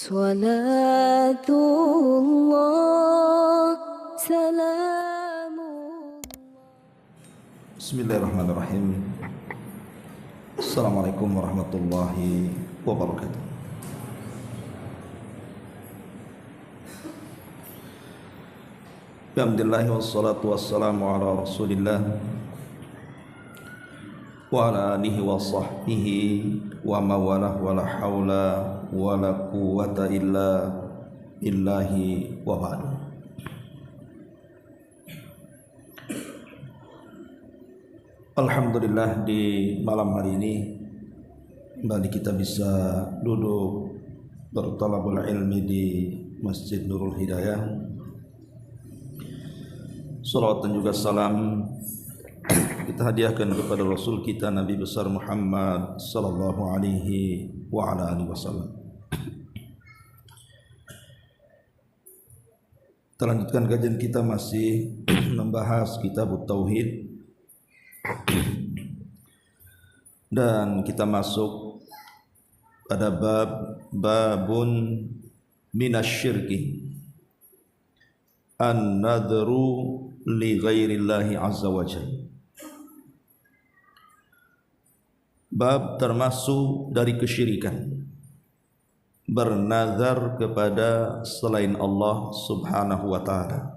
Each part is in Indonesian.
Salatullah salamullah. Bismillahirrahmanirrahim. Assalamualaikum warahmatullahi wabarakatuh. Alhamdulillah wassalatu wassalamu ala Rasulillah wa ala alihi wa sahbihi wa mawalah wa la hawla wa la quwwata illa billahi wa ba'du. Alhamdulillah, di malam hari ini kembali kita bisa duduk bertalabul ilmi di Masjid Nurul Hidayah. Salawat dan juga salam kita hadiahkan kepada Rasul kita Nabi besar Muhammad sallallahu alaihi wa ala alihi wasallam. Kita lanjutkan kajian kita masih membahas kitab Tauhid, dan kita masuk pada babun minasyirki an-nadhru li ghairillahi azza wa jalla. Bab termasuk dari kesyirikan, bernazar kepada selain Allah subhanahu wa ta'ala.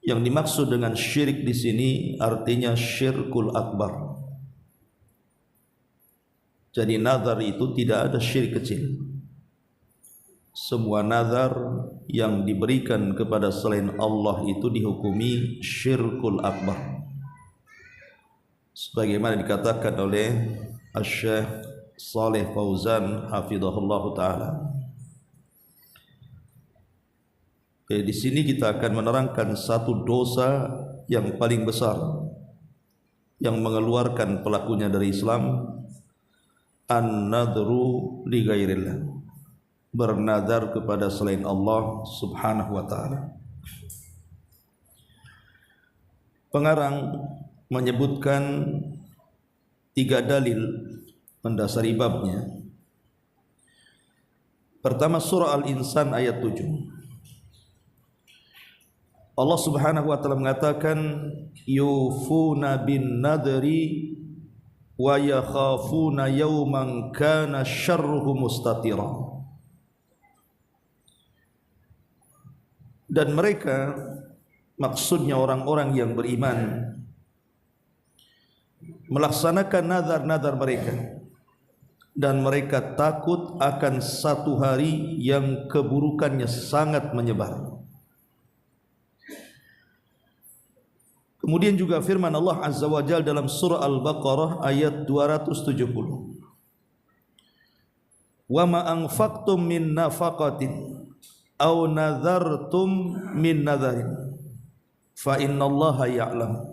Yang dimaksud dengan syirik di sini artinya syirkul akbar. Jadi nazar itu tidak ada syirik kecil. Semua nazar yang diberikan kepada selain Allah itu dihukumi syirkul akbar, sebagaimana dikatakan oleh Asy-Syaikh Shalih Fauzan hafizahullah taala. Di sini kita akan menerangkan satu dosa yang paling besar yang mengeluarkan pelakunya dari Islam, an-nadhru li ghairillah, bernazar kepada selain Allah subhanahu wa ta'ala. Pengarang menyebutkan 3 dalil mendasari babnya. Pertama, surah Al-Insan ayat 7. Allah subhanahu wa ta'ala mengatakan yufuna bin nadri wa yakhafuna yawman kana syarruhu mustatira. Dan mereka, maksudnya orang-orang yang beriman, melaksanakan nazar-nazar mereka, dan mereka takut akan satu hari yang keburukannya sangat menyebar. Kemudian juga firman Allah Azza wa Jalla dalam surah Al-Baqarah ayat 270. Wa ma anfaqtum min nafaqatin aw nadhartum min nadharin fa innallaha ya'lam.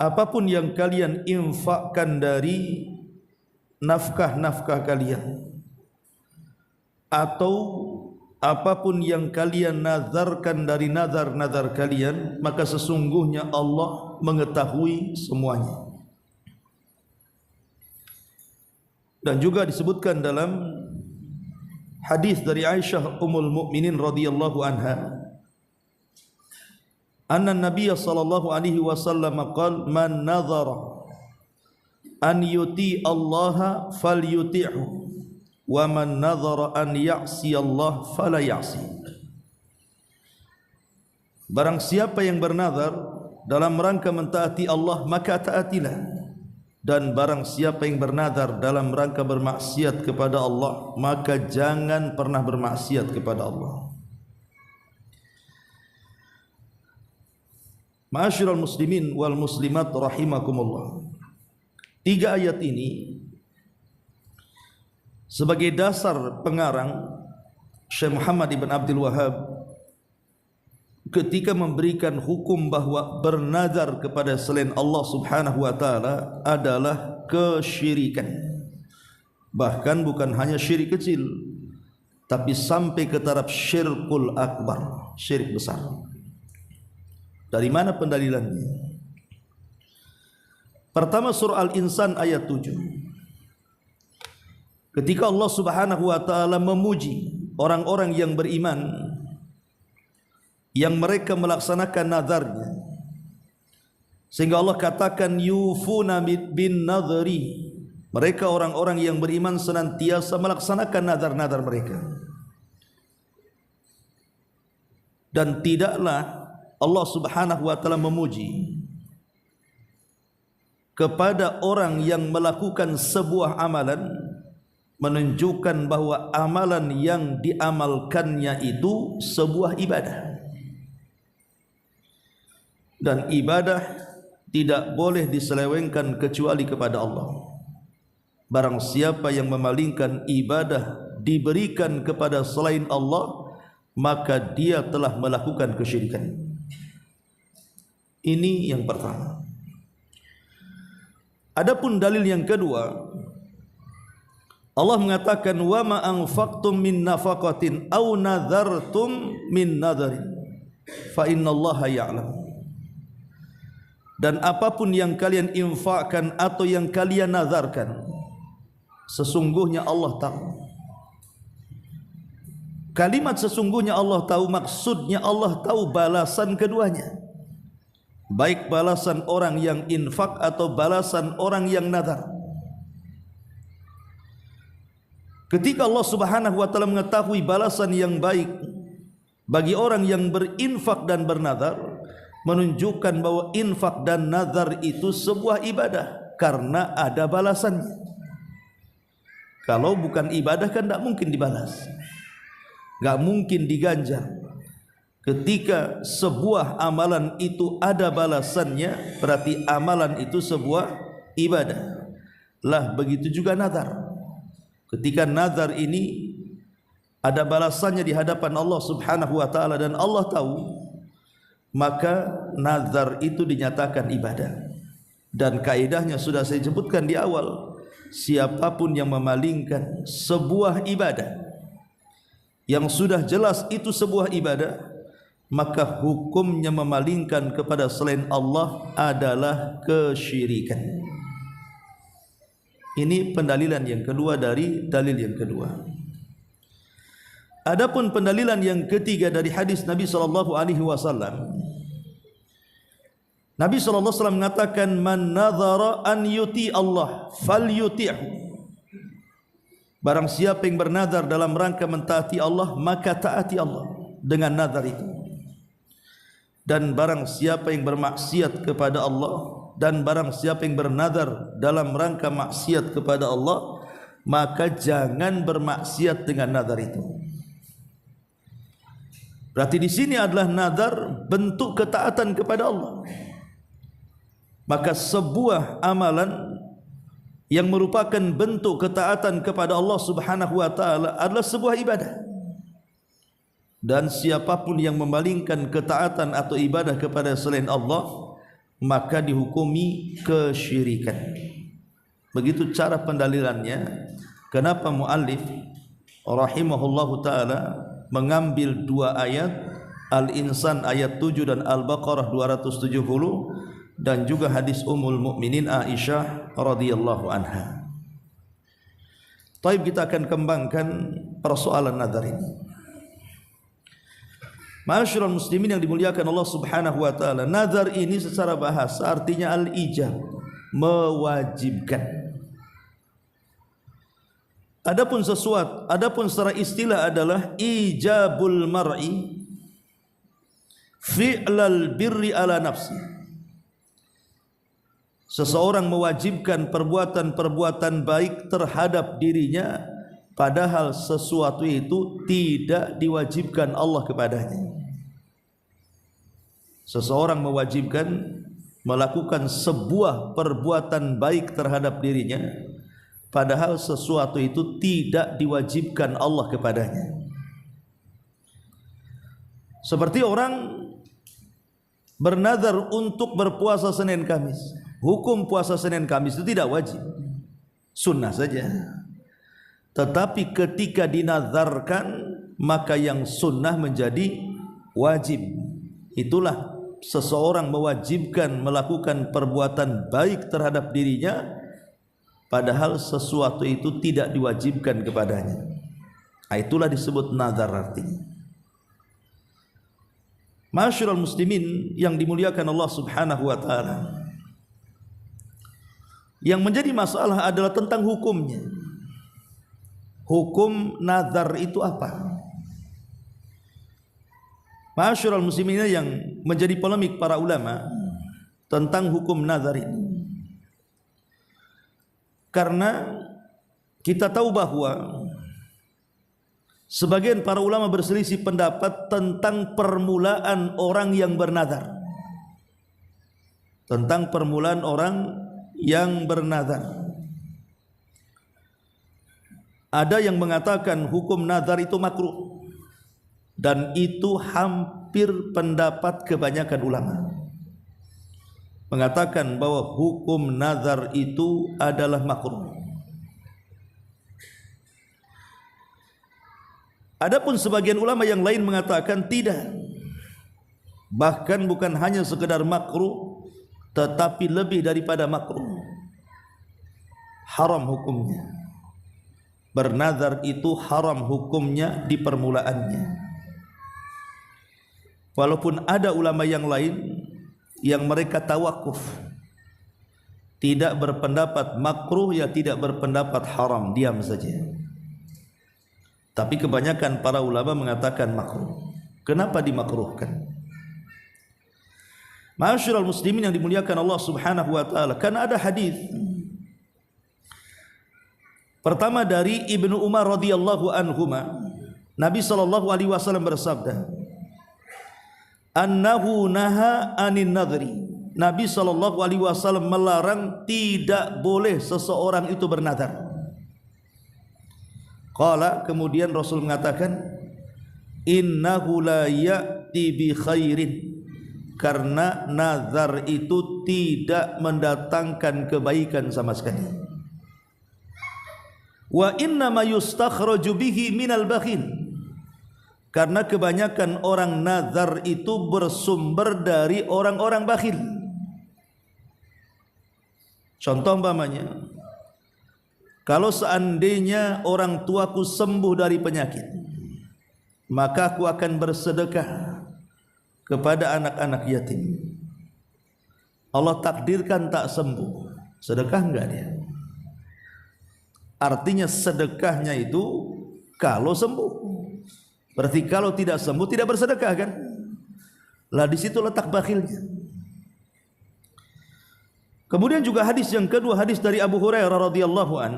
Apapun yang kalian infakkan dari nafkah-nafkah kalian, atau apapun yang kalian nazarkan dari nazar-nazar kalian, maka sesungguhnya Allah mengetahui semuanya. Dan juga disebutkan dalam hadis dari Aisyah Ummul Mukminin radhiyallahu anha, anna Nabiy sallallahu alaihi wasallam qala man nadhara an yuti Allah falyuti'hu wa man nadhara an ya'si Allah fala ya'si. Barang siapa yang bernazar dalam rangka mentaati Allah, maka taatilah. Dan barang siapa yang bernazar dalam rangka bermaksiat kepada Allah, maka jangan pernah bermaksiat kepada Allah. Ma'asyiral muslimin wal muslimat rahimakumullah. 3 ayat ini sebagai dasar pengarang Syekh Muhammad ibn Abdul Wahhab ketika memberikan hukum bahwa bernazar kepada selain Allah subhanahu wa ta'ala adalah kesyirikan. Bahkan bukan hanya syirik kecil, tapi sampai ke taraf syirkul akbar, syirik besar. Dari mana pendalilannya? Pertama, surah Al-Insan ayat 7. Ketika Allah Subhanahu wa taala memuji orang-orang yang beriman yang mereka melaksanakan nazarnya, sehingga Allah katakan yufuna bin nadhri, mereka orang-orang yang beriman senantiasa melaksanakan nazar-nazar mereka. Dan tidaklah Allah Subhanahu wa taala memuji kepada orang yang melakukan sebuah amalan menunjukkan bahwa amalan yang diamalkannya itu sebuah ibadah. Dan ibadah tidak boleh diselewengkan kecuali kepada Allah. Barang siapa yang memalingkan ibadah diberikan kepada selain Allah, maka dia telah melakukan kesyirikan. Ini yang pertama. Adapun dalil yang kedua, Allah mengatakan wa ma anfaqtum min nafaqatin aw nadhartum min nadharin fa innallaha ya'lam. Dan apapun yang kalian infakkan atau yang kalian nazarkan, sesungguhnya Allah tahu. Kalimat sesungguhnya Allah tahu, maksudnya Allah tahu balasan keduanya, baik balasan orang yang infak atau balasan orang yang nazar. Ketika Allah Subhanahu wa taala mengetahui balasan yang baik bagi orang yang berinfak dan bernazar, menunjukkan bahwa infak dan nazar itu sebuah ibadah karena ada balasannya. Kalau bukan ibadah kan tidak mungkin dibalas, tidak mungkin diganjar. Ketika sebuah amalan itu ada balasannya, berarti amalan itu sebuah ibadah. Lah begitu juga nazar. Ketika nazar ini ada balasannya di hadapan Allah Subhanahu wa taala dan Allah tahu, maka nazar itu dinyatakan ibadah. Dan kaidahnya sudah saya sebutkan di awal, siapapun yang memalingkan sebuah ibadah yang sudah jelas itu sebuah ibadah, maka hukumnya memalingkan kepada selain Allah adalah kesyirikan. Ini pendalilan yang kedua dari dalil yang kedua. Adapun pendalilan yang ketiga dari hadis Nabi sallallahu alaihi wasallam, Nabi sallallahu alaihi wasallam mengatakan man nadhara an yuti Allah falyuti'hu. Barang siapa yang bernazar dalam rangka mentaati Allah, maka taati Allah dengan nazar itu. Dan barang siapa yang bermaksiat kepada Allah, dan barang siapa yang bernazar dalam rangka maksiat kepada Allah, maka jangan bermaksiat dengan nazar itu. Berarti di sini adalah nazar bentuk ketaatan kepada Allah. Maka sebuah amalan yang merupakan bentuk ketaatan kepada Allah Subhanahu wa taala adalah sebuah ibadah. Dan siapapun yang memalingkan ketaatan atau ibadah kepada selain Allah, maka dihukumi kesyirikan. Begitu cara pendalilannya. Kenapa muallif rahimahullahu taala mengambil dua ayat, Al-Insan ayat 7 dan Al-Baqarah 270, dan juga hadis Ummul Mukminin Aisyah radhiyallahu anha. Taib, kita akan kembangkan persoalan nazar ini. Ma'asyiral muslimin yang dimuliakan Allah Subhanahu wa taala, nazar ini secara bahasa artinya al-ijab, mewajibkan. Adapun secara istilah adalah ijabul mar'i fi'lal birri ala nafsi. Seseorang mewajibkan perbuatan-perbuatan baik terhadap dirinya, padahal sesuatu itu tidak diwajibkan Allah kepadanya. Seseorang mewajibkan melakukan sebuah perbuatan baik terhadap dirinya, padahal sesuatu itu tidak diwajibkan Allah kepadanya. Seperti orang bernazar untuk berpuasa Senin Kamis. Hukum puasa Senin Kamis itu tidak wajib, sunnah saja. Tetapi ketika dinazarkan, maka yang sunnah menjadi wajib. Itulah seseorang mewajibkan melakukan perbuatan baik terhadap dirinya, padahal sesuatu itu tidak diwajibkan kepadanya. Itulah disebut nazar artinya. Ma'asyiral muslimin yang dimuliakan Allah Subhanahu wa taala, yang menjadi masalah adalah tentang hukumnya. Hukum nazar itu apa? Ma'asyiral muslimin yang menjadi polemik para ulama tentang hukum nazar ini. Karena kita tahu bahwa sebagian para ulama berselisih pendapat tentang permulaan orang yang bernazar. Tentang permulaan orang yang bernazar. Ada yang mengatakan hukum nazar itu makruh, dan itu hampir pendapat kebanyakan ulama, mengatakan bahwa hukum nazar itu adalah makruh. Adapun sebagian ulama yang lain mengatakan tidak, bahkan bukan hanya sekedar makruh, tetapi lebih daripada makruh, haram hukumnya. Bernazar itu haram hukumnya di permulaannya. Walaupun ada ulama yang lain yang mereka tawakuf, tidak berpendapat makruh, ya tidak berpendapat haram, diam saja. Tapi kebanyakan para ulama mengatakan makruh. Kenapa dimakruhkan? Ma'asyiral muslimin yang dimuliakan Allah Subhanahu wa taala, karena ada hadis. Pertama dari Ibnu Umar radhiyallahu anhuma, Nabi sallallahu alaihi wasallam bersabda, annahu naha anin nadri. Nabi sallallahu alaihi wasallam melarang tidak boleh seseorang itu bernazar. Qala, kemudian Rasul mengatakan, innahu la ya'ti bi khairin, karena nazar itu tidak mendatangkan kebaikan sama sekali. Wa inna ma yustakhraju bihi minal bakhil, karena kebanyakan orang nazar itu bersumber dari orang-orang bakhil. Contoh umpamanya, kalau seandainya orang tuaku sembuh dari penyakit, maka aku akan bersedekah kepada anak-anak yatim. Allah takdirkan tak sembuh, sedekah enggak dia? Artinya sedekahnya itu kalau sembuh. Berarti kalau tidak sembuh tidak bersedekah kan? Lah di situ letak bakhilnya. Kemudian juga hadis yang kedua, hadis dari Abu Hurairah radhiyallahu an.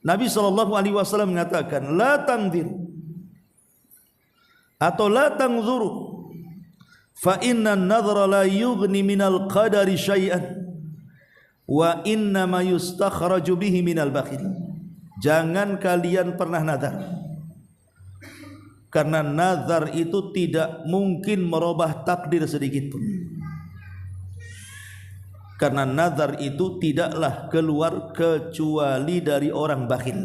Nabi sallallahu alaihi wasallam mengatakan, la tangdir atau la tangzuru, fa inna an-nadhra la yughni minal qadari syai'an wa inna ma yustakhraju bihi minal bakhil. Jangan kalian pernah nazar, karena nazar itu tidak mungkin merubah takdir sedikit pun. Karena nazar itu tidaklah keluar kecuali dari orang bakhil.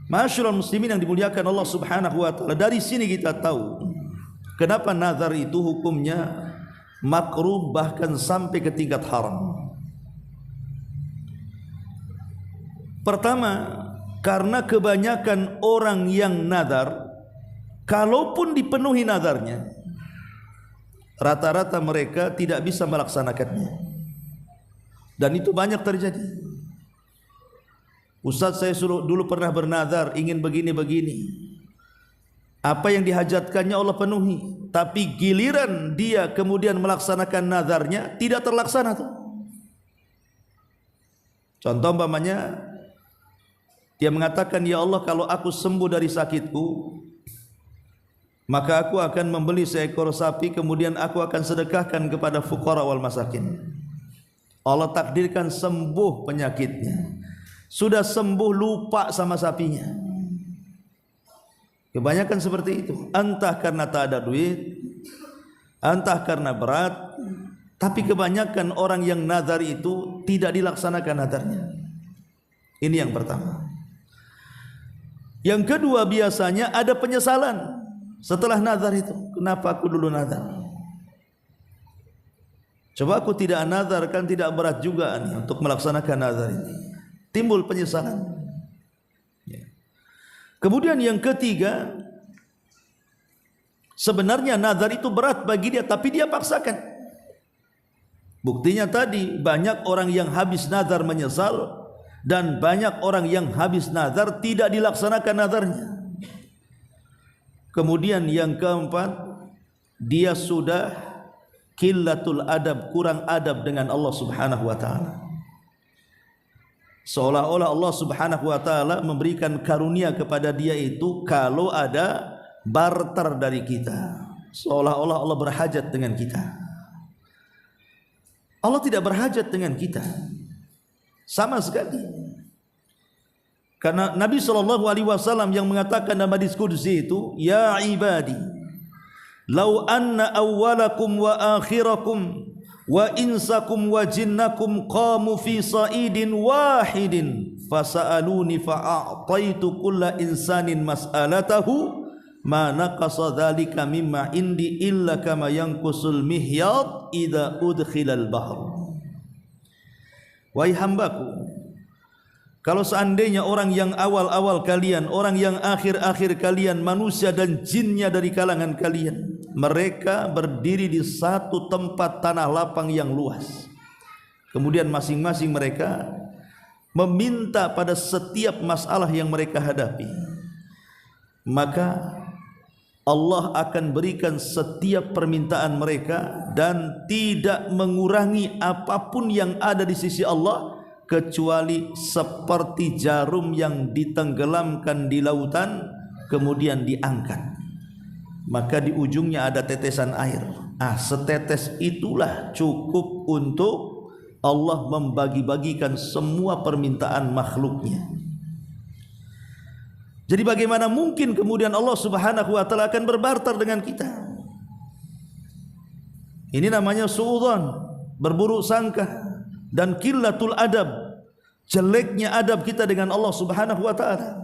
Ma'asyiral muslimin yang dimuliakan Allah Subhanahu wa taala, dari sini kita tahu kenapa nazar itu hukumnya makruh, bahkan sampai ke tingkat haram. Pertama, karena kebanyakan orang yang nazar, kalaupun dipenuhi nazarnya, rata-rata mereka tidak bisa melaksanakannya. Dan itu banyak terjadi. Ustaz, saya dulu pernah bernazar ingin begini-begini, apa yang dihajatkannya Allah penuhi, tapi giliran dia kemudian melaksanakan nazarnya tidak terlaksana tuh. Contoh umpamanya, dia mengatakan, ya Allah, kalau aku sembuh dari sakitku, maka aku akan membeli seekor sapi, kemudian aku akan sedekahkan kepada fuqara wal masakin. Allah takdirkan sembuh penyakitnya, sudah sembuh lupa sama sapinya. Kebanyakan seperti itu, entah karena tak ada duit, entah karena berat. Tapi kebanyakan orang yang nazar itu tidak dilaksanakan nazarnya. Ini yang pertama. Yang kedua, biasanya ada penyesalan Setelah nazar itu, kenapa aku dulu nazar? Coba aku tidak nazar, kan tidak berat juga nih untuk melaksanakan nazar ini. Timbul penyesalan. Kemudian yang ketiga, sebenarnya nazar itu berat bagi dia, tapi dia paksakan. Buktinya tadi, banyak orang yang habis nazar menyesal, dan banyak orang yang habis nazar tidak dilaksanakan nazarnya. Kemudian yang keempat, dia sudah qillatul adab, kurang adab dengan Allah Subhanahu wa taala. Seolah-olah Allah Subhanahu wa taala memberikan karunia kepada dia itu kalau ada barter dari kita. Seolah-olah Allah berhajat dengan kita. Allah tidak berhajat dengan kita sama sekali. Karena Nabi SAW yang mengatakan dalam hadis qudsi itu, ya ibadi, law anna awwalakum wa akhirakum wa insakum wa jinnakum qamu fi sa'idin wahidin fasa'aluni fa'a'taitu kulla insanin mas'alatahu ma naqasa dhalika mimma indi illa kama yanqusul mihyad idza udkhilal bahr. Wahai hambaku, kalau seandainya orang yang awal-awal kalian, orang yang akhir-akhir kalian, manusia dan jinnya dari kalangan kalian, mereka berdiri di satu tempat tanah lapang yang luas. Kemudian masing-masing mereka meminta pada setiap masalah yang mereka hadapi, maka Allah akan berikan setiap permintaan mereka dan tidak mengurangi apapun yang ada di sisi Allah, kecuali seperti jarum yang ditenggelamkan di lautan kemudian diangkat, maka di ujungnya ada tetesan air. Setetes itulah cukup untuk Allah membagi-bagikan semua permintaan makhluknya. Jadi bagaimana mungkin kemudian Allah Subhanahu wa taala akan berbarter dengan kita? Ini namanya suudzon, berburuk sangka, dan qillatul adab, jeleknya adab kita dengan Allah Subhanahu wa taala.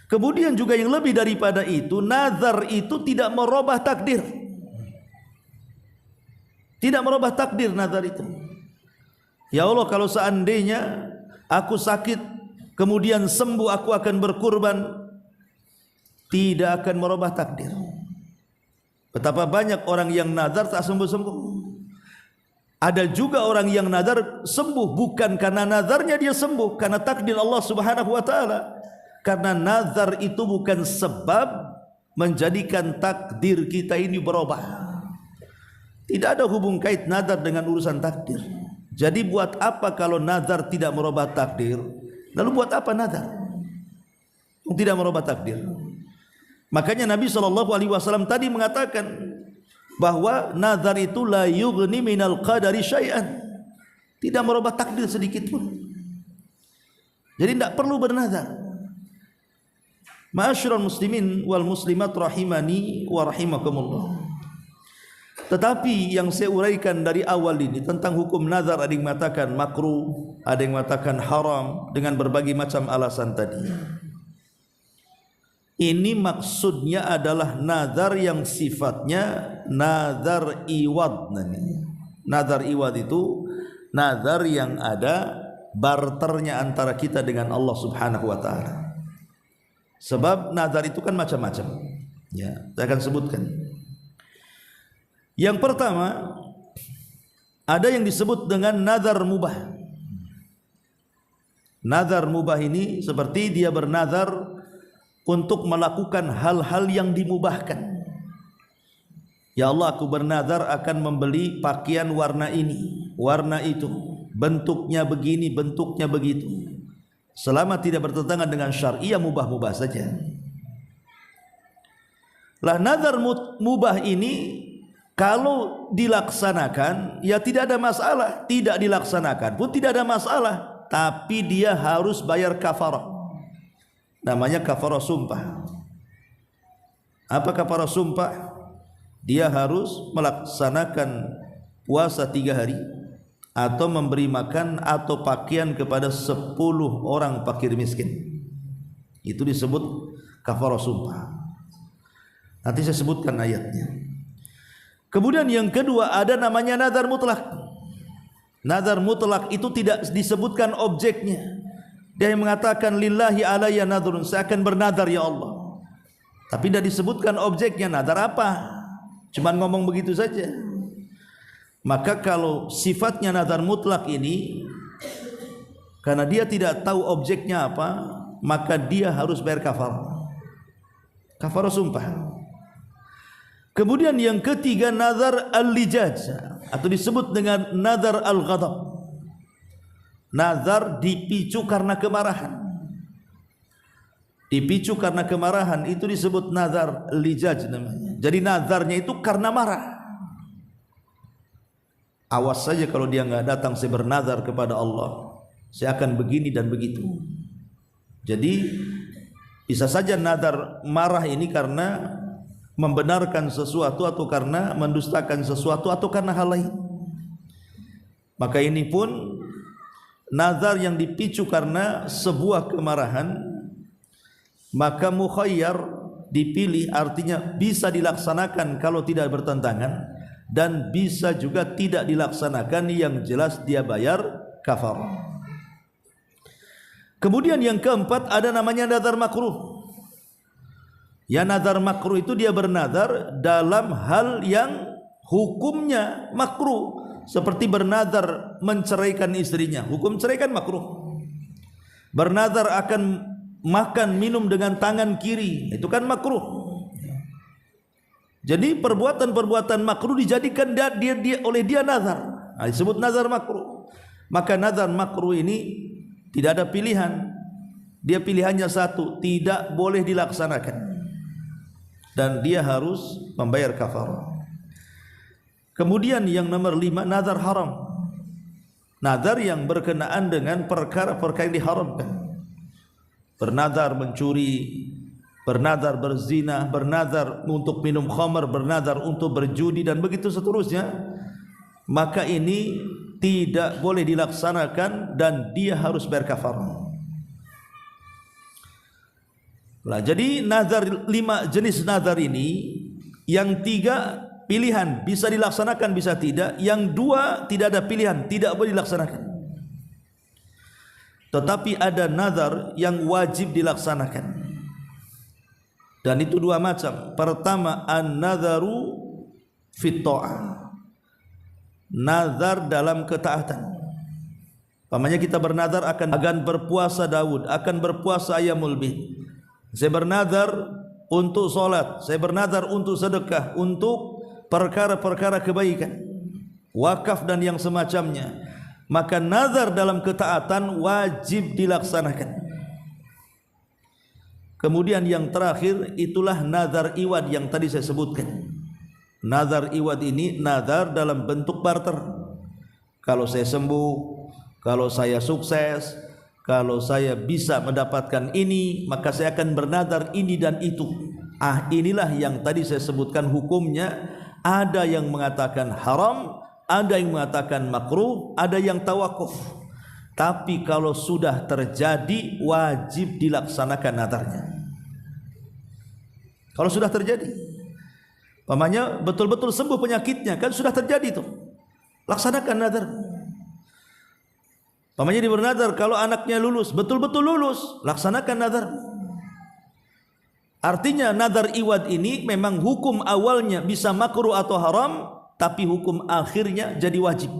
Kemudian juga yang lebih daripada itu, nazar itu tidak merubah takdir. Tidak merubah takdir nazar itu. Ya Allah, kalau seandainya aku sakit kemudian sembuh, aku akan berkurban, tidak akan merubah takdir. Betapa banyak orang yang nazar tak sembuh-sembuh. Ada juga orang yang nazar sembuh, bukan karena nazarnya dia sembuh, karena takdir Allah Subhanahu wa taala. Karena nazar itu bukan sebab menjadikan takdir kita ini berubah. Tidak ada hubung kait nazar dengan urusan takdir. Jadi buat apa kalau nazar tidak merubah takdir? Lalu buat apa nazar? Tidak merubah takdir. Makanya Nabi SAW tadi mengatakan bahwa nazar itu la yughni minal qadari syai'an, tidak merubah takdir sedikit pun. Jadi tidak perlu bernazar. Ma'asyiral muslimin wal muslimat rahimani wa rahimakumullah. Tetapi yang saya uraikan dari awal ini tentang hukum nazar, ada yang mengatakan makruh, ada yang mengatakan haram dengan berbagai macam alasan tadi. Ini maksudnya adalah nazar yang sifatnya nazar iwad. Nazar iwad itu nazar yang ada barternya antara kita dengan Allah Subhanahu wa taala. Sebab nazar itu kan macam-macam. Ya, saya akan sebutkan. Yang pertama, ada yang disebut dengan nazar mubah. Nazar mubah ini seperti dia bernazar untuk melakukan hal-hal yang dimubahkan. Ya Allah, aku bernazar akan membeli pakaian warna ini, warna itu, bentuknya begini, bentuknya begitu. Selama tidak bertentangan dengan syariah, mubah-mubah saja. Lah nazar mubah ini kalau dilaksanakan ya tidak ada masalah, tidak dilaksanakan pun tidak ada masalah, tapi dia harus bayar kafarah. Namanya kafarah sumpah. Apa kafarah sumpah? Dia harus melaksanakan puasa 3 hari atau memberi makan atau pakaian kepada 10 orang fakir miskin. Itu disebut kafarah sumpah. Nanti saya sebutkan ayatnya. Kemudian yang kedua ada namanya nazar mutlak. Nazar mutlak itu tidak disebutkan objeknya. Dia yang mengatakan lillahi alayya nadhrun, saya akan bernazar ya Allah. Tapi tidak disebutkan objeknya, nazar apa? Cuman ngomong begitu saja. Maka kalau sifatnya nazar mutlak ini, karena dia tidak tahu objeknya apa, maka dia harus bayar kafarah. Kafarah sumpah. Kemudian yang ketiga nazar al-lijaj, atau disebut dengan nazar al-ghadab. Nazar dipicu karena kemarahan. Dipicu karena kemarahan itu disebut nazar lijaj namanya. Jadi nazarnya itu karena marah. Awas saja kalau dia enggak datang, saya bernazar kepada Allah, saya akan begini dan begitu. Jadi bisa saja nazar marah ini karena membenarkan sesuatu, atau karena mendustakan sesuatu, atau karena hal lain. Maka ini pun nazar yang dipicu karena sebuah kemarahan, maka mukhayyar, dipilih, artinya bisa dilaksanakan kalau tidak bertentangan, dan bisa juga tidak dilaksanakan, yang jelas dia bayar kafarah. Kemudian yang keempat ada namanya nazar makruh. Ya, nazar makruh itu dia bernazar dalam hal yang hukumnya makruh, seperti bernazar menceraikan istrinya, hukum cerai kan makruh. Bernazar akan makan minum dengan tangan kiri, itu kan makruh. Jadi perbuatan-perbuatan makruh dijadikan oleh dia nazar, nah, disebut nazar makruh. Maka nazar makruh ini tidak ada pilihan, dia pilihannya satu, tidak boleh dilaksanakan, dan dia harus membayar kafarah. Kemudian yang nomor 5 nazar haram. Nazar yang berkenaan dengan perkara-perkara yang diharamkan. Bernazar mencuri, bernazar berzina, bernazar untuk minum khamar, bernazar untuk berjudi, dan begitu seterusnya. Maka ini tidak boleh dilaksanakan dan dia harus bayar kafarah. Nah, jadi nazar, 5 jenis nazar ini, yang 3 pilihan, bisa dilaksanakan bisa tidak, yang 2 tidak ada pilihan, tidak boleh dilaksanakan. Tetapi ada nazar yang wajib dilaksanakan, dan itu 2 macam. Pertama, an-nadharu fit ta'ah, nazar dalam ketaatan. Pamannya kita bernazar akan berpuasa Daud, akan berpuasa Ayyamul Bid. Saya bernazar untuk solat, saya bernazar untuk sedekah, untuk perkara-perkara kebaikan, wakaf dan yang semacamnya. Maka nazar dalam ketaatan wajib dilaksanakan. Kemudian yang terakhir itulah nazar iwad yang tadi saya sebutkan. Nazar iwad ini nazar dalam bentuk barter. Kalau saya sembuh, kalau saya sukses, kalau saya bisa mendapatkan ini, maka saya akan bernazar ini dan itu. Inilah yang tadi saya sebutkan hukumnya. Ada yang mengatakan haram, ada yang mengatakan makruh, ada yang tawakuf. Tapi kalau sudah terjadi, wajib dilaksanakan nazarnya. Kalau sudah terjadi, pamannya betul-betul sembuh penyakitnya, kan sudah terjadi tuh, laksanakan nazar. Pamannya bernazar kalau anaknya lulus, betul-betul lulus, laksanakan nazar. Artinya nazar iwad ini memang hukum awalnya bisa makruh atau haram, tapi hukum akhirnya jadi wajib.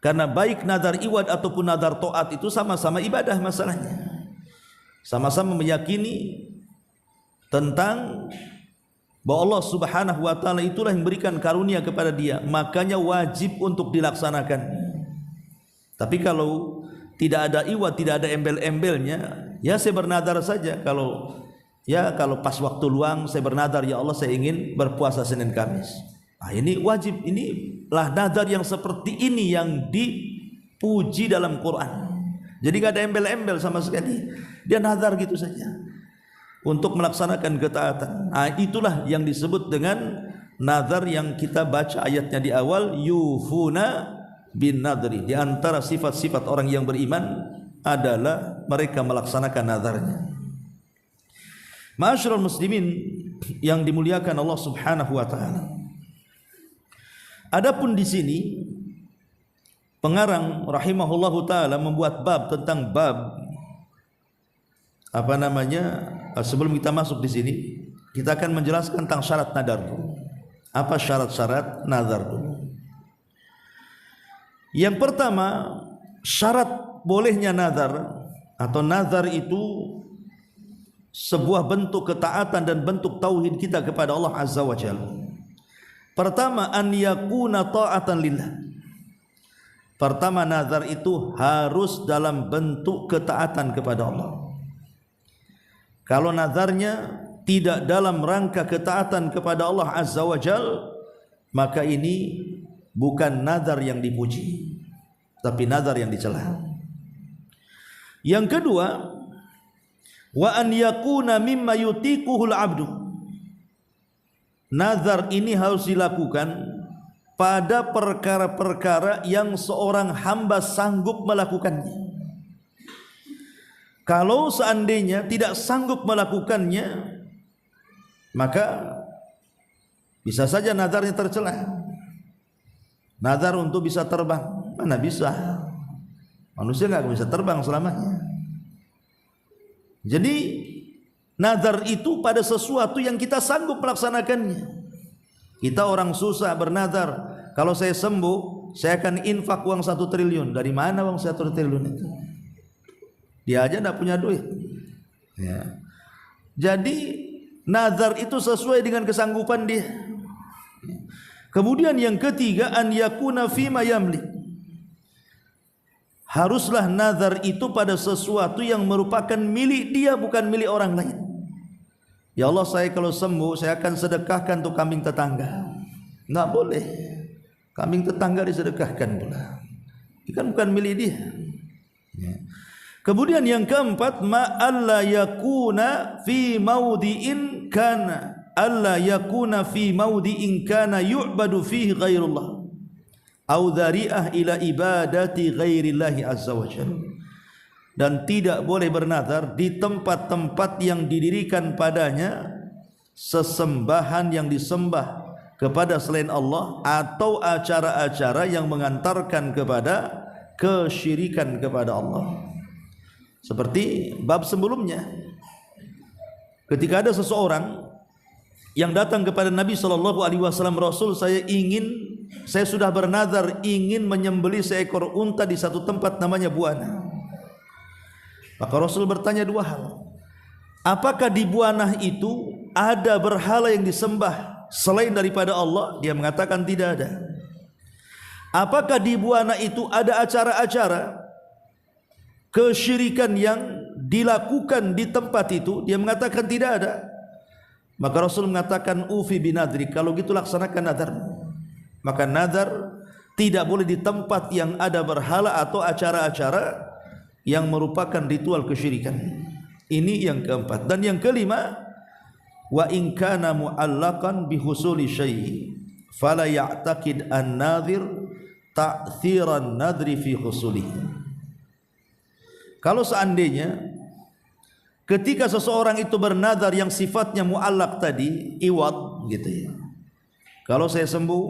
Karena baik nazar iwad ataupun nazar taat itu sama-sama ibadah masalahnya. Sama-sama meyakini tentang bahwa Allah Subhanahu wa taala itulah yang berikan karunia kepada dia, makanya wajib untuk dilaksanakan. Tapi kalau tidak ada iwad, tidak ada embel-embelnya, ya saya bernazar saja. Kalau pas waktu luang saya bernazar, ya Allah saya ingin berpuasa Senin Kamis. Ini wajib, inilah nazar yang seperti ini yang dipuji dalam Quran. Jadi gak ada embel-embel sama sekali. Dia nazar gitu saja untuk melaksanakan ketaatan. Itulah yang disebut dengan nazar yang kita baca ayatnya di awal, yufuna bin nadri. Di antara sifat-sifat orang yang beriman adalah mereka melaksanakan nazarnya. Ma'asyiral muslimin yang dimuliakan Allah Subhanahu wa taala. Adapun di sini pengarang rahimahullahu taala membuat bab tentang bab sebelum kita masuk di sini kita akan menjelaskan tentang syarat nadar. Apa syarat-syarat nadar dulu? Yang pertama, syarat bolehnya nadar atau nadar itu sebuah bentuk ketaatan dan bentuk tauhid kita kepada Allah Azza wa Jalla. Pertama, an yakuna ta'atan lillah. Pertama, nazar itu harus dalam bentuk ketaatan kepada Allah. Kalau nazarnya tidak dalam rangka ketaatan kepada Allah Azza wa Jalla, maka ini bukan nazar yang dipuji, tapi nazar yang dicela. Yang kedua, wa an yakuna mimma yutiquhul abdu. Nazar ini harus dilakukan pada perkara-perkara yang seorang hamba sanggup melakukannya. Kalau seandainya tidak sanggup melakukannya, maka bisa saja nazarnya tercela. Nazar untuk bisa terbang, mana bisa? Manusia nggak bisa terbang selamanya. Jadi nazar itu pada sesuatu yang kita sanggup melaksanakannya. Kita orang susah bernazar, kalau saya sembuh, saya akan infak uang 1 triliun. Dari mana uang 1 triliun itu? Dia aja tidak punya duit. Ya. Jadi nazar itu sesuai dengan kesanggupan dia. Kemudian yang ketiga, an yakuna fima yamlik. Haruslah nazar itu pada sesuatu yang merupakan milik dia, bukan milik orang lain. Ya Allah, saya kalau sembuh saya akan sedekahkan untuk kambing tetangga. Enggak boleh. Kambing tetangga disedekahkan pula. Itu kan bukan milik dia. Ya. Kemudian yang keempat, ma alla yakuna fi maudi'in kana alla yakuna fi maudi'in kana yu'badu fihi ghairullah au dzari'ah ila ibadati ghairillahi azza wa jalla. Dan tidak boleh bernazar di tempat-tempat yang didirikan padanya sesembahan yang disembah kepada selain Allah atau acara-acara yang mengantarkan kepada kesyirikan kepada Allah. Seperti bab sebelumnya, ketika ada seseorang yang datang kepada Nabi SAW, Rasul, saya sudah bernazar ingin menyembelih seekor unta di satu tempat namanya Buana. Maka Rasul bertanya 2 hal. Apakah di Buana itu ada berhala yang disembah selain daripada Allah? Dia mengatakan tidak ada. Apakah di Buana itu ada acara-acara kesyirikan yang dilakukan di tempat itu? Dia mengatakan tidak ada. Maka Rasul mengatakan ufi binadri, kalau gitu laksanakan nazarmu. Maka nazar tidak boleh di tempat yang ada berhala atau acara-acara yang merupakan ritual kesyirikan. Ini yang keempat. Dan yang kelima, wa in kana mu'allaqan bi husuli syai' fala ya'taqid an-nadhir ta'thiran nadri fi husulihi. Kalau seandainya ketika seseorang itu bernazar yang sifatnya mu'allaq tadi, iwad gitu ya. Kalau saya sembuh,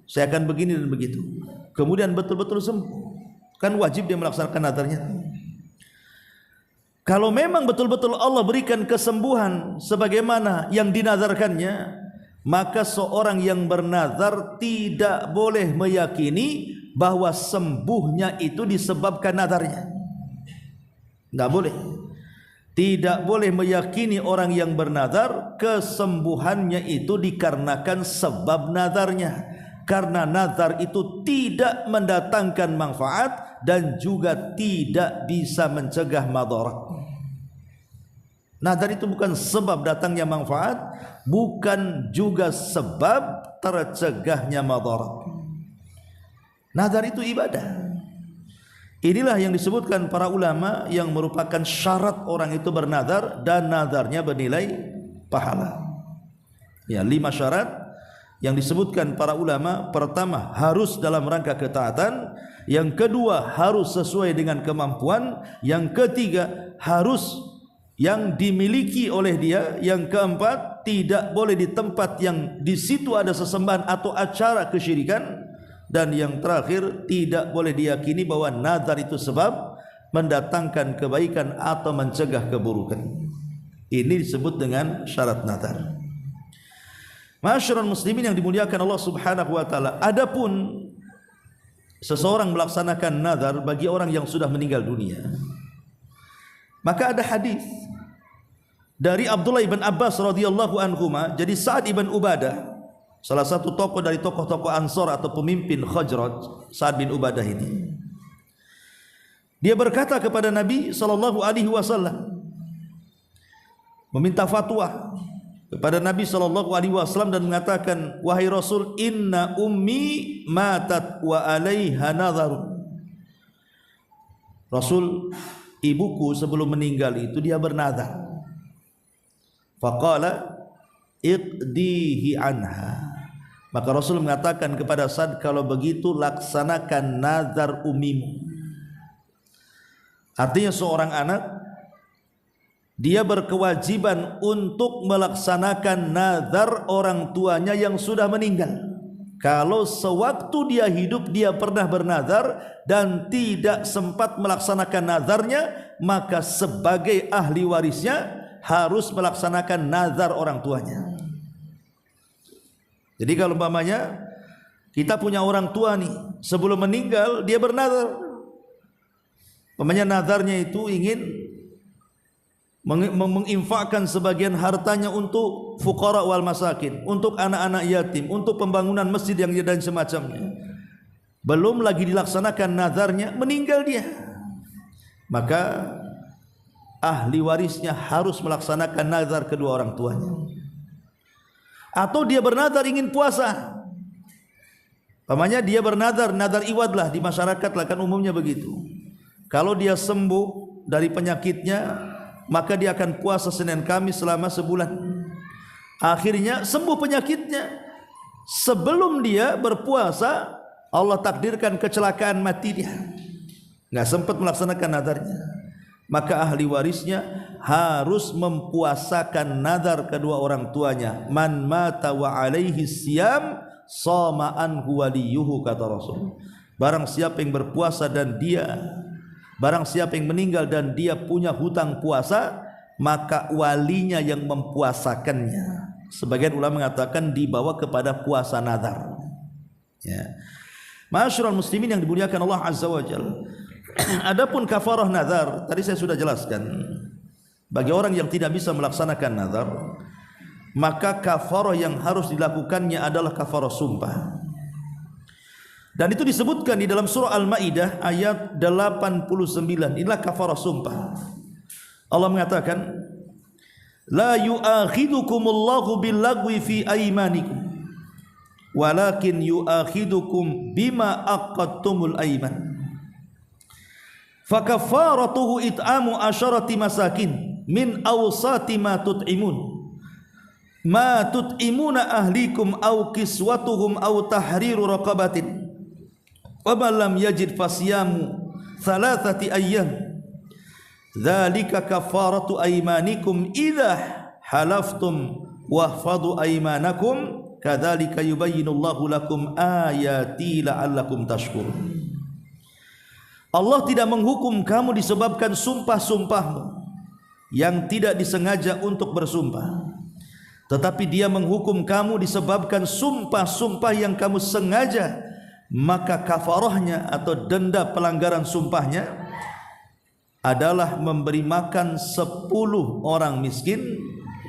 saya akan begini dan begitu. Kemudian betul-betul sembuh. Kan wajib dia melaksanakan nazarnya. Kalau memang betul-betul Allah berikan kesembuhan sebagaimana yang dinazarkannya, maka seorang yang bernazar tidak boleh meyakini bahwa sembuhnya itu disebabkan nazarnya. Tidak boleh. Tidak boleh meyakini orang yang bernazar kesembuhannya itu dikarenakan sebab nazarnya. Karena nazar itu tidak mendatangkan manfaat dan juga tidak bisa mencegah madarat. Nazar itu bukan sebab datangnya manfaat, bukan juga sebab tercegahnya madarat. Nazar itu ibadah. Inilah yang disebutkan para ulama yang merupakan syarat orang itu bernazar dan nazarnya bernilai pahala. Ya, 5 syarat yang disebutkan para ulama. Pertama, harus dalam rangka ketaatan. Yang kedua, harus sesuai dengan kemampuan. Yang ketiga, harus yang dimiliki oleh dia. Yang keempat, tidak boleh di tempat yang di situ ada sesembahan atau acara kesyirikan. Dan yang terakhir, tidak boleh diyakini bahwa nazar itu sebab mendatangkan kebaikan atau mencegah keburukan. Ini disebut dengan syarat nazar. Ma'asyiral muslimin yang dimuliakan Allah Subhanahu wa taala, adapun seseorang melaksanakan nazar bagi orang yang sudah meninggal dunia, maka ada hadis dari Abdullah ibn Abbas radhiyallahu anhuma. Jadi Sa'ad ibn Ubadah, salah satu tokoh dari tokoh-tokoh Ansor atau pemimpin Khazraj, Sa'ad bin Ubadah ini, dia berkata kepada Nabi sallallahu alaihi wasallam, meminta fatwa kepada Nabi sallallahu alaihi wasallam dan mengatakan, wahai Rasul, inna ummi matat wa alaiha nadhar. Rasul, ibuku sebelum meninggal itu dia bernazar. Faqala iqdihi anha. Maka Rasul mengatakan kepada Sa'ad, kalau begitu laksanakan nazar ummimu. Artinya seorang anak, dia berkewajiban untuk melaksanakan nazar orang tuanya yang sudah meninggal. Kalau sewaktu dia hidup dia pernah bernazar dan tidak sempat melaksanakan nazarnya, maka sebagai ahli warisnya harus melaksanakan nazar orang tuanya. Jadi kalau umpamanya kita punya orang tua nih, sebelum meninggal dia bernazar. Umpamanya nazarnya itu ingin menginfakkan sebagian hartanya untuk fuqara wal masakin, untuk anak-anak yatim, untuk pembangunan masjid yang dan semacamnya. Belum lagi dilaksanakan nazarnya, meninggal dia. Maka ahli warisnya harus melaksanakan nazar kedua orang tuanya. Atau dia bernazar ingin puasa. Umpamanya dia bernazar, nazar iwad lah di masyarakat lah, kan umumnya begitu. Kalau dia sembuh dari penyakitnya, maka dia akan puasa Senin Kamis selama sebulan. Akhirnya sembuh penyakitnya. Sebelum dia berpuasa, Allah takdirkan kecelakaan, mati dia, nggak sempat melaksanakan nazarnya. Maka ahli warisnya harus mempuasakan nazar kedua orang tuanya. Man mata wa alaihi siyam sama anhu waliyuhu, kata Rasul. Barang siapa yang berpuasa dan barang siapa yang meninggal dan dia punya hutang puasa, maka walinya yang mempuasakannya. Sebagian ulama mengatakan dibawa kepada puasa nazar. Ya. Ma'asyiral muslimin yang dimuliakan Allah Azza wa Jalla. Adapun kafarah nazar, tadi saya sudah jelaskan. Bagi orang yang tidak bisa melaksanakan nazar, maka kafarah yang harus dilakukannya adalah kafarah sumpah. Dan itu disebutkan di dalam surah Al-Maidah ayat 89. Inilah kafarah sumpah. Allah mengatakan, la yu'akhidukumullahu billagwi fi aymanikum walakin yu'akhidukum bima aqadtumul ayman. Fakafaratuhu it'amu asyarati masakin min awsati ma tut'imuna ahlikum aw kiswatuhum aw tahriru raqabatin. Wa man lam yajid fasyamu thalathati ayyam. Dzalika kafaratu aymanikum idza halaftum wahfadhu aymanakum kadzalika yubayyinullahu lakum ayati la'allakum tashkurun. Allah tidak menghukum kamu disebabkan sumpah-sumpahmu yang tidak disengaja untuk bersumpah, tetapi Dia menghukum kamu disebabkan sumpah-sumpah yang kamu sengaja. Maka kafarahnya atau denda pelanggaran sumpahnya adalah memberi makan 10 orang miskin,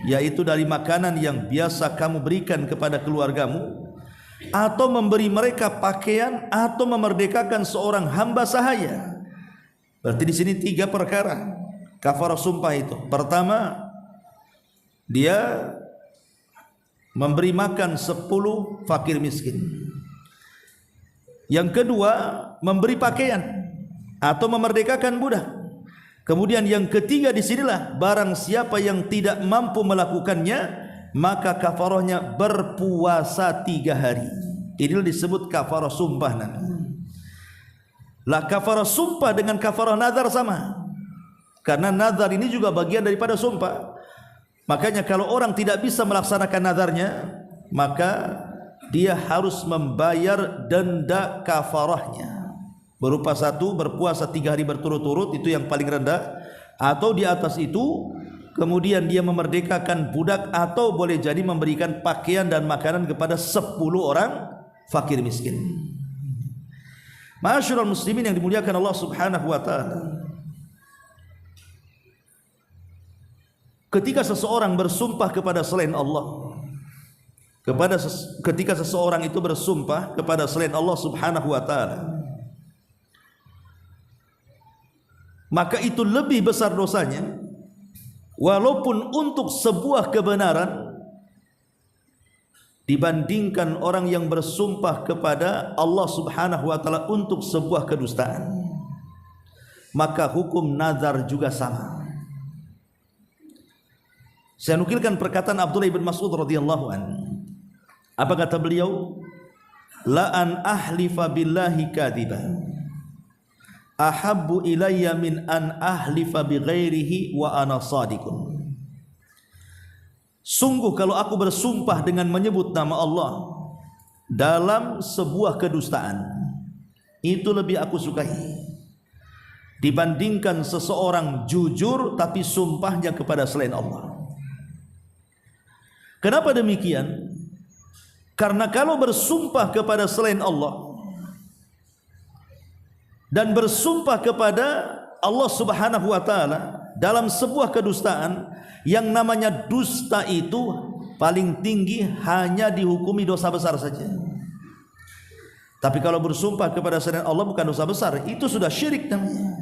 yaitu dari makanan yang biasa kamu berikan kepada keluargamu, atau memberi mereka pakaian, atau memerdekakan seorang hamba sahaya. Berarti di sini 3 perkara kafarah sumpah itu. Pertama, dia memberi makan 10 fakir miskin. Yang kedua, memberi pakaian atau memerdekakan budak. Kemudian yang ketiga, disinilah barang siapa yang tidak mampu melakukannya, maka kafarahnya berpuasa 3 hari. Ini disebut kafarah sumpah. Lah kafarah sumpah dengan kafarah nazar sama. Karena nazar ini juga bagian daripada sumpah. Makanya kalau orang tidak bisa melaksanakan nazarnya, maka dia harus membayar denda kafarahnya. Berupa satu, berpuasa 3 hari berturut-turut, itu yang paling rendah. Atau di atas itu, kemudian dia memerdekakan budak, atau boleh jadi memberikan pakaian dan makanan kepada 10 orang fakir miskin. Ma'asyiral muslimin yang dimuliakan Allah Subhanahu wa taala. Ketika seseorang bersumpah kepada selain Allah, ketika seseorang itu bersumpah kepada selain Allah Subhanahu wa taala, maka itu lebih besar dosanya walaupun untuk sebuah kebenaran dibandingkan orang yang bersumpah kepada Allah Subhanahu wa taala untuk sebuah kedustaan. Maka hukum nazar juga sama. Saya nukilkan perkataan Abdullah bin Mas'ud radhiyallahu anhu. Apa kata beliau? La an ahlifa billahi kadiban ahabbu ilayya min an ahlifa bighairihi wa ana sadiqun. Sungguh kalau aku bersumpah dengan menyebut nama Allah dalam sebuah kedustaan, itu lebih aku sukai dibandingkan seseorang jujur tapi sumpahnya kepada selain Allah. Kenapa demikian? Karena kalau bersumpah kepada selain Allah dan bersumpah kepada Allah Subhanahu wa taala dalam sebuah kedustaan, yang namanya dusta itu paling tinggi hanya dihukumi dosa besar saja. Tapi kalau bersumpah kepada selain Allah bukan dosa besar, itu sudah syirik namanya.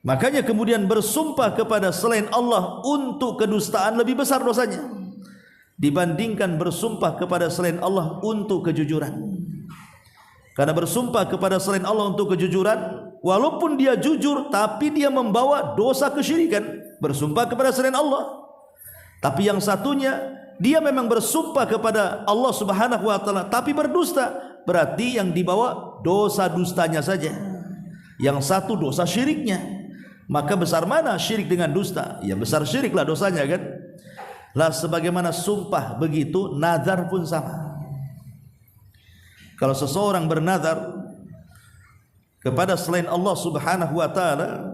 Makanya kemudian bersumpah kepada selain Allah untuk kedustaan lebih besar dosanya dibandingkan bersumpah kepada selain Allah untuk kejujuran. Karena bersumpah kepada selain Allah untuk kejujuran, walaupun dia jujur tapi dia membawa dosa kesyirikan. Bersumpah kepada selain Allah, tapi yang satunya dia memang bersumpah kepada Allah Subhanahu wa taala tapi berdusta, berarti yang dibawa dosa dustanya saja, yang satu dosa syiriknya. Maka besar mana syirik dengan dusta? Ya besar syiriklah dosanya kan. Lah sebagaimana sumpah begitu, nazar pun sama. Kalau seseorang bernazar kepada selain Allah Subhanahu wa taala,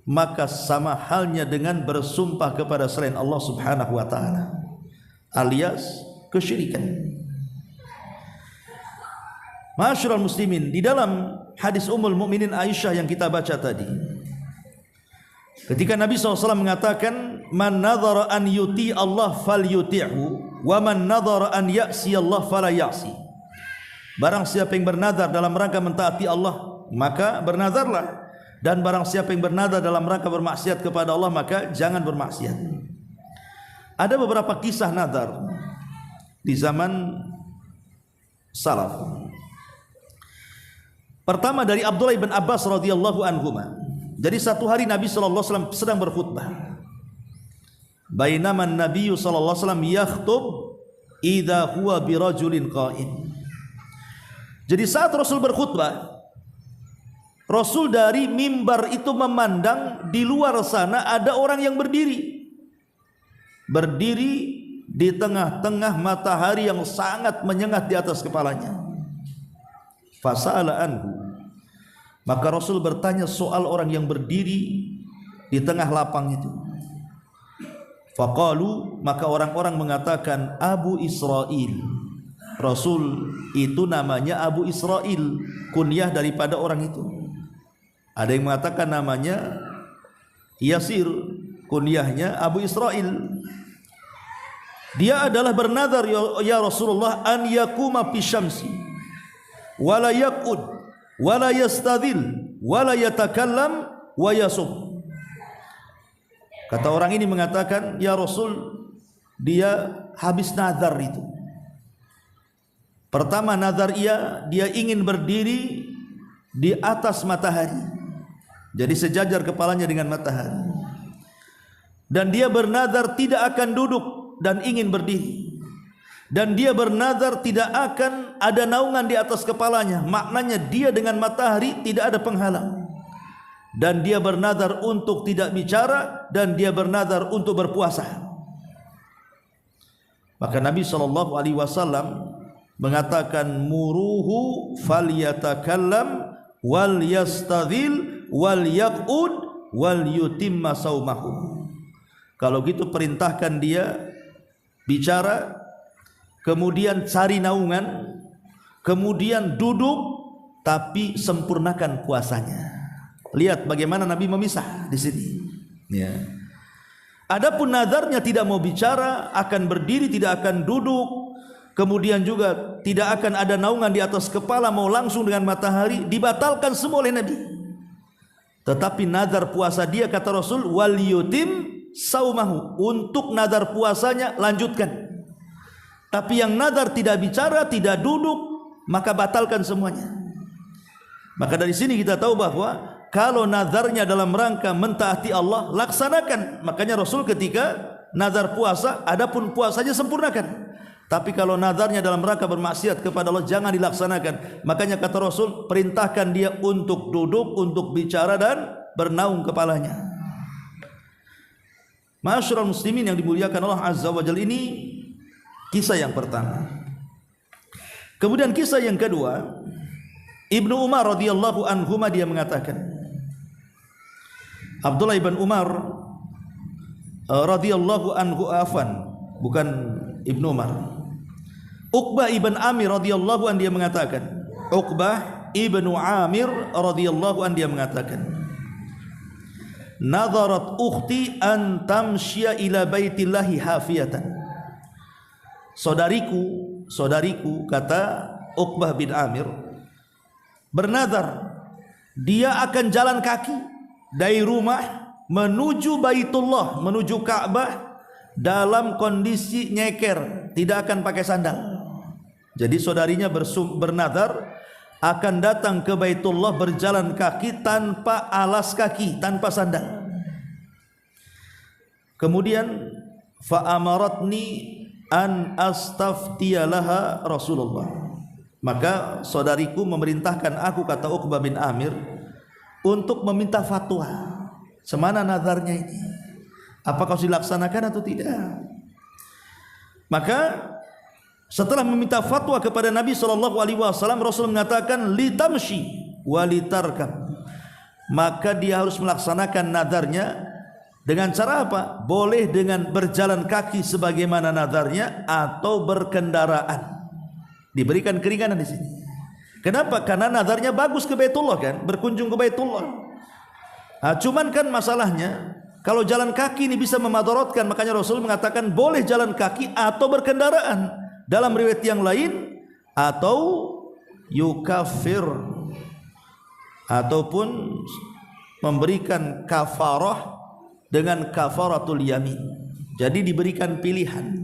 maka sama halnya dengan bersumpah kepada selain Allah Subhanahu wa taala, alias kesyirikan. Ma'asyiral muslimin, di dalam hadis Ummul Mukminin Aisyah yang kita baca tadi, ketika Nabi SAW mengatakan, man nadhara an yuti Allah fal yuti'hu, wa man nadhara an ya'si Allah fala ya'si. Barang siapa yang bernazar dalam rangka mentaati Allah, maka bernazarlah. Dan barang siapa yang bernazar dalam rangka bermaksiat kepada Allah, maka jangan bermaksiat. Ada beberapa kisah nazar di zaman salaf. Pertama dari Abdullah bin Abbas radhiyallahu anhuma. Jadi satu hari Nabi sallallahu alaihi wasallam sedang berkhutbah. Bainama Nabi sallallahu alaihi wasallam yakhtub idza huwa birajulin qa'im. Jadi saat Rasul berkhutbah, Rasul dari mimbar itu memandang di luar sana ada orang yang berdiri. Berdiri di tengah-tengah matahari yang sangat menyengat di atas kepalanya. Fasa'ala anhu. Maka Rasul bertanya soal orang yang berdiri di tengah lapang itu. Faqalu, maka orang-orang mengatakan Abu Israil. Rasul itu namanya Abu Israil, kunyah daripada orang itu. Ada yang mengatakan namanya Yasir, kunyahnya Abu Israil. Dia adalah bernazar, ya Rasulullah, an yakuma fi syamsi wala yaqud wala yastadil wala yatakallam wa yasum. Kata orang ini mengatakan, ya Rasul, dia habis nazar itu. Pertama nazar dia ingin berdiri di atas matahari, jadi sejajar kepalanya dengan matahari. Dan dia bernazar tidak akan duduk dan ingin berdiri. Dan dia bernazar tidak akan ada naungan di atas kepalanya. Maknanya dia dengan matahari tidak ada penghalang. dan dia bernazar untuk tidak bicara, dan dia bernazar untuk berpuasa. Maka Nabi SAW mengatakan, muruhu falyatakallam wal yastadhil wal yaqud wal yutimma saumahu. Kalau gitu perintahkan dia bicara, kemudian cari naungan, kemudian duduk, tapi sempurnakan puasanya. Lihat bagaimana Nabi memisah di sini. Ya. Adapun nazarnya tidak mau bicara, akan berdiri, tidak akan duduk, kemudian juga tidak akan ada naungan di atas kepala, mau langsung dengan matahari, dibatalkan semua oleh Nabi. Tetapi nazar puasa dia, kata Rasul, wal yutim saumahu, untuk nazar puasanya lanjutkan. Tapi yang nazar tidak bicara, tidak duduk, maka batalkan semuanya. Maka dari sini kita tahu bahwa kalau nazarnya dalam rangka mentaati Allah, laksanakan. Makanya Rasul ketika nazar puasa, adapun puasanya sempurnakan. Tapi kalau nazarnya dalam rangka bermaksiat kepada Allah, jangan dilaksanakan. Makanya kata Rasul, perintahkan dia untuk duduk, untuk bicara dan bernaung kepalanya. Ma'asyiral muslimin yang dimuliakan Allah Azza wa Jalla, ini kisah yang pertama. Kemudian kisah yang kedua, Ibnu Umar radhiyallahu anhuma dia mengatakan, Abdullah ibn Umar radhiyallahu anhu, bukan Ibnu Umar, Uqbah ibn Amir radhiyallahu an dia mengatakan, Uqbah ibnu Amir radhiyallahu an dia mengatakan, nadharat ukhti an tamshiya ila baitillahi hafiyatan. Saudariku kata Uqbah bin Amir, bernazar dia akan jalan kaki dari rumah menuju Baitullah, menuju Ka'bah dalam kondisi nyeker, tidak akan pakai sandal. Jadi saudarinya bernazar akan datang ke Baitullah berjalan kaki tanpa alas kaki, tanpa sandal. Kemudian fa'amaratni an astaftiyalaha Rasulullah. Maka saudariku memerintahkan aku, kata Uqbah bin Amir, untuk meminta fatwa. Semana nazarnya ini, apakah harus dilaksanakan atau tidak? Maka setelah meminta fatwa kepada Nabi SAW, Rasul mengatakan litamshi walitarkab. Maka dia harus melaksanakan nazarnya dengan cara apa? Boleh dengan berjalan kaki sebagaimana nazarnya, atau berkendaraan. Diberikan keringanan di sini. Kenapa? Karena nazarnya bagus ke Baitullah kan, berkunjung ke Baitullah. Cuman kan masalahnya, kalau jalan kaki ini bisa memadaratkan, makanya Rasul mengatakan boleh jalan kaki atau berkendaraan. Dalam riwayat yang lain, atau yukafir, ataupun memberikan kafarah dengan kafaratul yamin. Jadi diberikan pilihan,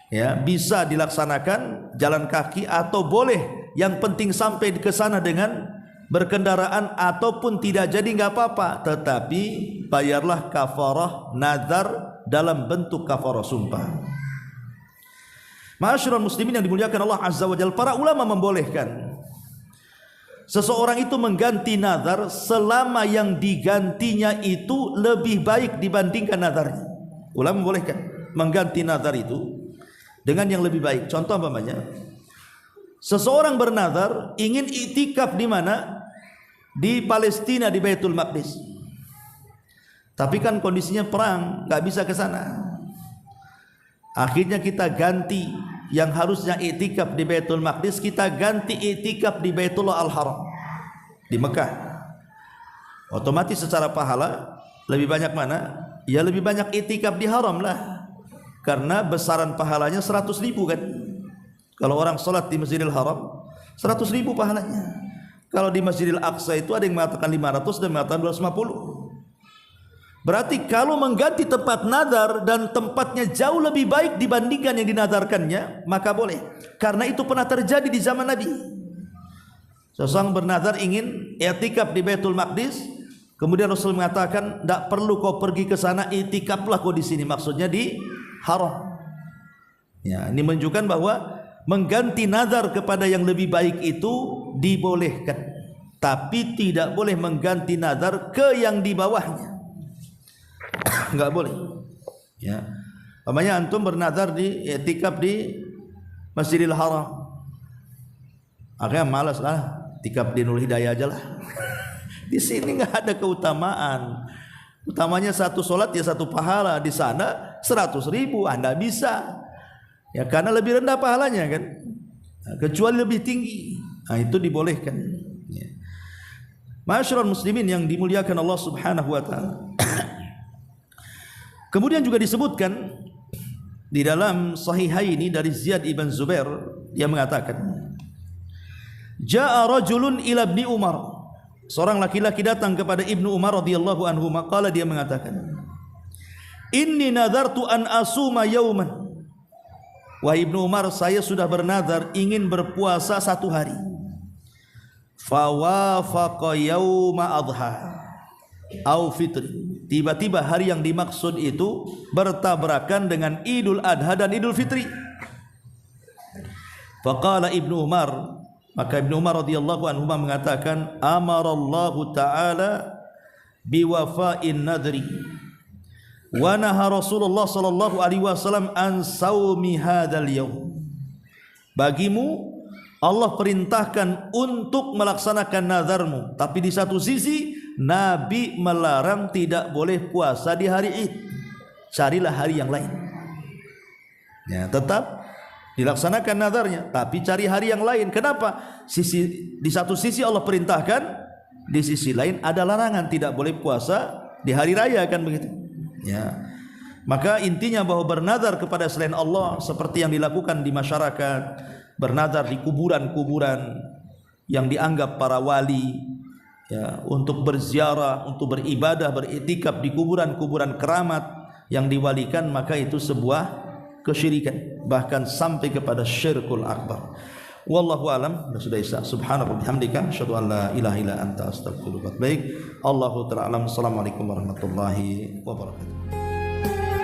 ya, bisa dilaksanakan jalan kaki atau boleh, yang penting sampai ke sana dengan berkendaraan, ataupun tidak jadi nggak apa-apa, tetapi bayarlah kafarah nazar dalam bentuk kafarah sumpah. Ma'asyiral muslimin yang dimuliakan Allah Azza wa Jalla, para ulama membolehkan seseorang itu mengganti nazar selama yang digantinya itu lebih baik dibandingkan nazarnya. Ulama membolehkan mengganti nazar itu dengan yang lebih baik. Contoh umpamanya, seseorang bernazar ingin iktikaf di mana? Di Palestina, di Baitul Maqdis. Tapi kan kondisinya perang, nggak bisa ke sana. Akhirnya kita ganti, yang harusnya iktikaf di Baitul Maqdis, kita ganti iktikaf di Baitullah Al-Haram, di Mekah. Otomatis secara pahala lebih banyak mana? Ya lebih banyak iktikaf di haram lah, karena besaran pahalanya 100.000 kan. Kalau orang sholat di Masjidil Haram 100.000 pahalanya. Kalau di Masjidil Aqsa itu ada yang mengatakan 500 dan mengatakan 250. Berarti kalau mengganti tempat nazar dan tempatnya jauh lebih baik dibandingkan yang dinazarkannya, maka boleh. Karena itu pernah terjadi di zaman Nabi. Seseorang bernazar ingin i'tikaf di Baitul Maqdis, kemudian Rasul mengatakan, tidak perlu kau pergi ke sana, i'tikaflah kau di sini. Maksudnya di haram. Ya, ini menunjukkan bahwa mengganti nazar kepada yang lebih baik itu dibolehkan. tapi tidak boleh mengganti nazar ke yang di bawahnya. Enggak boleh. Ya. Umpamanya antum bernazar di i'tikaf di Masjidil Haram. Akhirnya malas lah, i'tikaf di Nur Hidayah aja lah. Di sini enggak ada keutamaan. Utamanya satu solat ya satu pahala, di sana 100.000 Anda bisa. Ya karena lebih rendah pahalanya kan. Nah, kecuali lebih tinggi. Nah, itu dibolehkan. Ya. Ma'asyiral muslimin yang dimuliakan Allah Subhanahu wa taala. Kemudian juga disebutkan di dalam Sahihaini dari Ziyad ibn Zubair, dia mengatakan, Ja'a rajulun ila Ibni Umar. Seorang laki-laki datang kepada Ibnu Umar radhiyallahu anhu, maqala dia mengatakan, Inni nadartu an asuma yauman. Wahai Ibnu Umar, saya sudah bernazar ingin berpuasa satu hari. Fawafaqa yauma adha au fitri. Tiba-tiba hari yang dimaksud itu bertabrakan dengan Idul Adha dan Idul Fitri. Faqala Ibnu Umar, maka Ibnu Umar radhiyallahu anhu mengatakan, amarallahu ta'ala biwafa'in nadri wa naha Rasulullah sallallahu alaihi wasallam an saumi hadzal yaum. Bagimu Allah perintahkan untuk melaksanakan nazarmu, tapi di satu sisi Nabi melarang tidak boleh puasa di hari Id. Carilah hari yang lain. Ya, tetap dilaksanakan nazarnya, tapi cari hari yang lain. Kenapa? Di satu sisi Allah perintahkan, di sisi lain ada larangan, tidak boleh puasa di hari raya, kan begitu. Ya. Maka intinya bahwa bernazar kepada selain Allah seperti yang dilakukan di masyarakat, bernazar di kuburan-kuburan yang dianggap para wali, ya, untuk berziarah, untuk beribadah, beriktikaf di kuburan-kuburan keramat yang diwalikan, maka itu sebuah kesyirikan, bahkan sampai kepada syirkul akbar. Wallahu alam. Sudah isa. Subhanallah bihamdika asyhadu an la ilaha illa anta astaghfiruka wa atubu ilaik. Allahu ta'ala alam. Assalamualaikum warahmatullahi wabarakatuh.